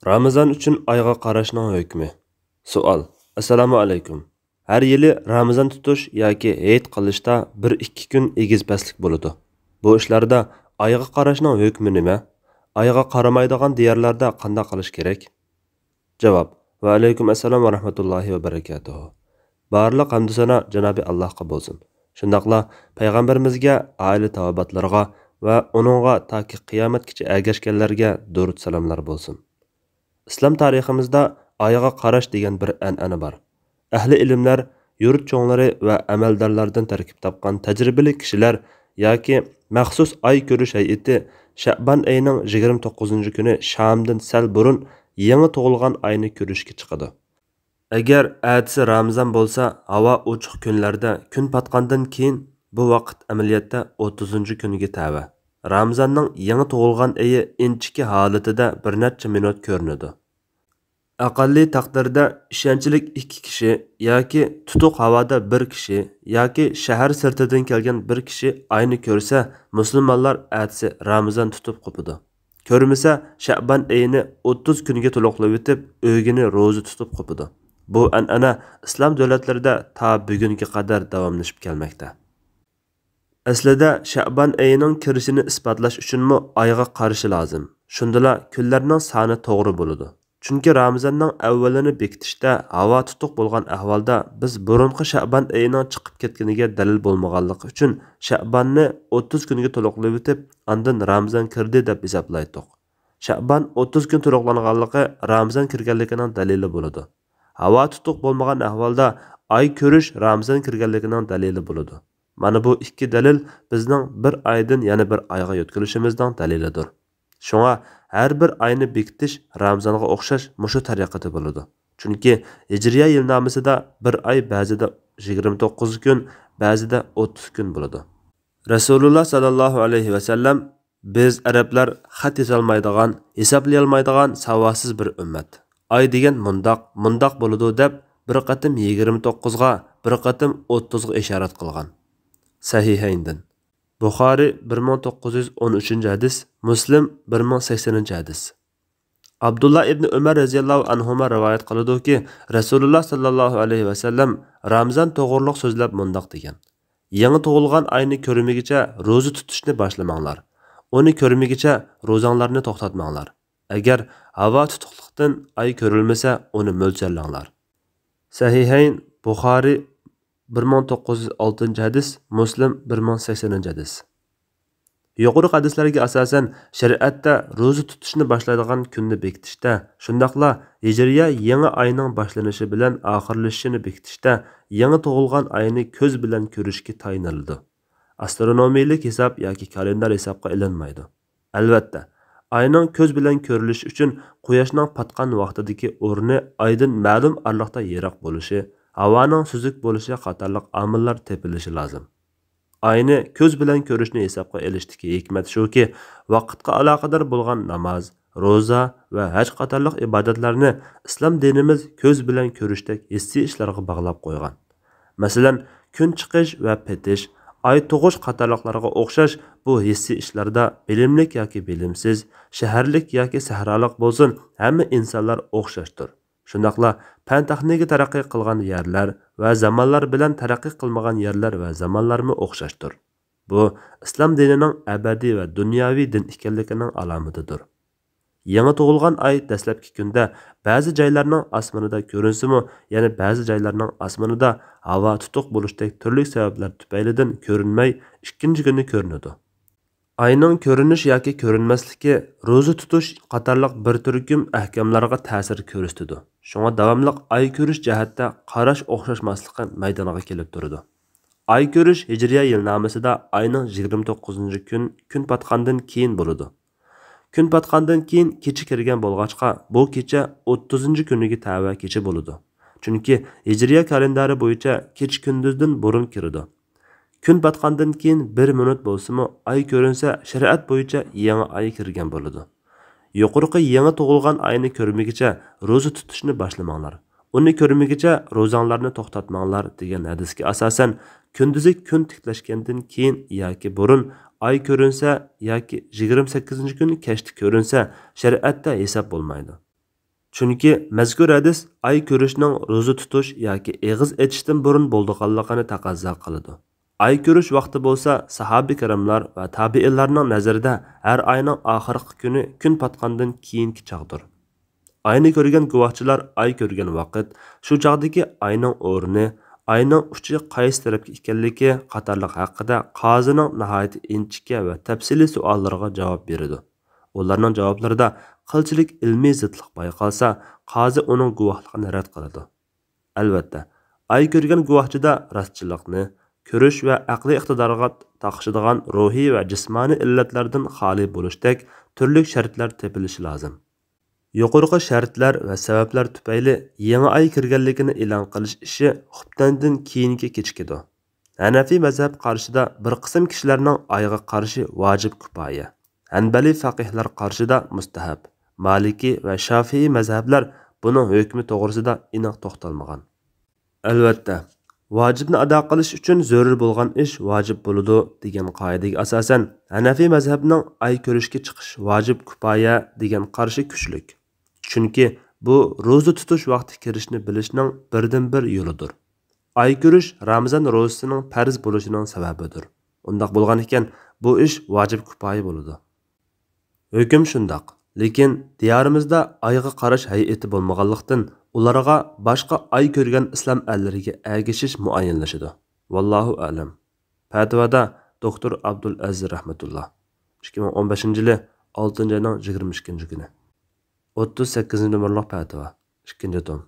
Ramazan uchun oyga qarashning hukmi. Savol. Assalomu alaykum. Har yili Ramazan tutish yoki hayit qilishda 1-2 kun egiz paslik bo'ladi. Bu ishlarda oyga qarashning hukmi nima? Oyga qaramaydigan diyorlarda qanday qilish kerak? Javob. Va alaykum assalom va rahmatullohi va barakatuh. Barliq hamd sana Janobi Allohga bo'lsin. Shundaqla payg'ambarimizga, oila tavobatlarga va uningga toki qiyomatgacha ergashganlarga durud salomlar bo'lsin. İslam tariximizda oyga qarash degan bir an'ana bor. Ahli ilmlar, yurt cho'nglari va amaldorlardan tarkib topgan tajribali kishilar yoki maxsus oy ko'rish hay'ati Sha'ban oyining 29-kuni Shamdan sal burun yangi tug'ilgan oyni ko'rishga chiqadi. Agar atisi Ramazon bo'lsa, havo ochiq kunlarda kun patgandan keyin bu vaqt amaliyotda 30-kuniga tava. Ramazonning yangi tug'ilgan oyi inchiki holatida bir necha minut ko'rinadi. Aqalli taqdirda ishonchlik 2 kishi yoki tutuq havoda 1 kishi yoki shahar sirtidan kelgan 1 kishi oyni ko'rsa, musulmonlar atisi Ramazon tutib qopidi. Ko'rmasa, Sha'ban oyini 30 kunga to'liqlab o'tib, o'gini ro'za tutib qopidi. Bu an'ana islom davlatlarida ta bugunga qadar davomlashib kelmoqda. Aslida Sha'ban oyining kirishini isbotlash uchunmi oyga qarashi lozim. Shundala kunlarning soni to'g'ri bo'ladi. Chunki Ramazonning avvalini bekitishda havo tutuq bo'lgan ahvolda biz burunqi Sha'ban oyining chiqib ketganiga dalil bo'lmaganligi uchun Sha'banni 30 kunga to'liqlab o'tib, ondan Ramazon kirdi deb hisoblaydik. Sha'ban 30 kun to'liqlanganligi Ramazon kirganligining dalili bo'ladi. Havo tutuq bo'lmagan ahvolda oy ko'rish Ramazon kirganligining dalili bo'ladi. Mana bu ikki dalil bizning bir oydan yana bir oyga yo'tkilishimizning dalilidir. Shunga har bir oyni bekitish Ramazonga o'xshash mushu tariqada bo'ladi. Chunki Hijriya yilnomasida bir oy ba'zida 29 kun, ba'zida 30 kun bo'ladi. Rasululloh sallallohu alayhi va sallam biz arablar xat yozolmaydigan, hisoblay olmaydigan savodsiz bir ummat. Oy degan mundoq bo'ladi deb bir qatim 29 ga, bir qatim 30 ga ishorat qilgan. Sahihayndan. Buxoriy 1913-hadis, Muslim 1080-hadis. Abdullah ibn Umar radhiyallohu anhuma rivoyat qiladi-ki, Rasululloh sallallohu alayhi va sallam Ramazon to'g'riliq so'zlab mundoq degan: Yangi tug'ilgan oyni ko'rmagicha ro'za tutishni boshlamanglar. Uni ko'rmagicha ro'zanglarni to'xtatmanglar. Agar havo tutuqlikdan oy ko'rilmasa, uni mo'ljallanglar. Sahihayn Buxoriy 1906-hadis, Muslim 1080-hadis. Yuqori hadislarga asosan shariatda ro'za tutishni boshlaydigan kunni bekitishda, shundaqla Hijriya yangi oyning boshlanishi bilan oxirlashishini bekitishda yangi tug'ilgan oyni ko'z bilan ko'rishga tayinlanadi. Astronomiyalik hisob yoki kalendar hisobga ilinmaydi. Albatta, oyning ko'z bilan ko'rilishi uchun quyoshning patgan vaqtidagi o'rni oydan ma'lum arliqda yiroq bo'lishi, havoning suzuk bo'lishi qatorliq omillar tepilishi lozim. Oyni ko'z bilan ko'rishni hisobga olishdagi hikmat shuki, vaqtga aloqador bo'lgan namoz, ro'za va haj qatorliq ibodatlarni islom dinimiz ko'z bilan ko'rishdek hissiy ishlarga bog'lab qo'ygan. Masalan, kun chiqish va petish, oy tug'ish qatorliqlarga o'xshash bu hissiy ishlarda bilimlik yoki bilimsiz, shaharlik yoki sahrolik bo'lsin, hamma insonlar o'xshashdir. Shundaqla fan texnika taraqqiy qilgan yerlar va zamonlar bilan taraqqiy qilmagan yerlar va zamonlarmi o'xshashdir. Bu islom dinining abadiy va dunyoviy din ekanligining alomatidir. Yangi tug'ilgan oy dastlabki kunda ba'zi joylarning osmonida ko'rinsimi, yana ba'zi joylarning osmonida havo tutuq bo'lishdek turli sabablar tufaylidan ko'rinmay, ikkinchi kuni ko'rinadi. Oyning ko'rinish yoki ko'rinmasligi ro'za tutish qatorliq bir turkum ahkamlarga ta'sir ko'rsatadi. Shunga davomli oy ko'rish jihatda qarash o'xshashmasligi maydoniga kelib turadi. Oy ko'rish Hijriya yilnomasida oyning 29-kun kun patgandan keyin bo'ladi. Kun patgandan keyin kecha kirgan bo'lg'achqa, bu kecha 30-kuniga tava kecha bo'ladi. Chunki Hijriya kalendari bo'yicha kech kunduzdan burun kiradi. Kun batgandan keyin 1 minut bo'lsa-mu oy ko'rinsa, shariat bo'yicha yangi oy kirgan bo'ladi. Yuqorqi yangi tug'ilgan oyni ko'rmagicha ro'za tutishni boshlamanglar. Uni ko'rmagicha ro'zanglarni to'xtatmanglar degan hadisga asosan, kunduzi kun tiklashgandan keyin yoki burun oy ko'rinsa yoki 28-kun kechda ko'rinsa, shariatda hisob bo'lmaydi. Chunki mazkur hadis ay ko'rishning ro'za tutish yoki eg'iz etishdan burun bo'lganligini taqozo qiladi. Ay ko'rish vaqti bo'lsa, sahoba kiramlar va tabiinlarning nazarida har oyning oxirgi kuni kun patgandan keyingi chog'dir. Ayni ko'rgan guvohchilar ay ko'rgan vaqt, shu chog'dagi ayning o'rni, ayning uchi qaysi tarafga ekanligi qatorliq haqida qozining nihoyat inchikka va tafsiliy savollariga javob beradi. Ularning javoblarida qilchilik ilmiy zidlik bayqalsa, qozi uning guvohligini rad qiladi. Albatta, ay ko'rgan guvohchida rostchilikni, ko'rish va aqliy iqtidorga taqishadigan ruhiy va jismoniy illatlardan xoli bo'lishdek turli shartlar tepilishi lozim. Yuqorqi shartlar va sabablar tufayli yangi ay kirganligini e'lon qilish ishi xubtandan keyinga kechikadi. Hanafiy mazhab qarshida bir qism kishilarning oyga qarshi vojib kifoya. Hanbali faqihlar qarshida mustahab. Maliki va Shafi'i mazhablar buning hukmi to'g'risida aniq to'xtalmagan. Albatta, vojibni ado qilish uchun zarur bo'lgan ish vojib bo'ladi degan qoidaga asosan Hanafiy mazhabining ay ko'rishga chiqish vojib kifoya degan qarshi kuchlik. Chunki bu ro'za tutish vaqti kirishni bilishning birdan-bir yo'lidir. Ay ko'rish Ramazon ro'zasining farz bo'lishining sababidir. Undaq bo'lgan ekan, bu ish vojib kifoya bo'ladi. Hukm shundoq. Lekin diyorimizda ayga qarash hay'ati bo'lmaganlikdan ularga boshqa ay ko'rgan islom allariga ergashish muayyanlashadi. Vallohu a'lam. Fatvoda doktor Abdul Aziz rahmatulloh 2015-yili 6-oyning 22-kuni 38 nomerli fatvo 2-tom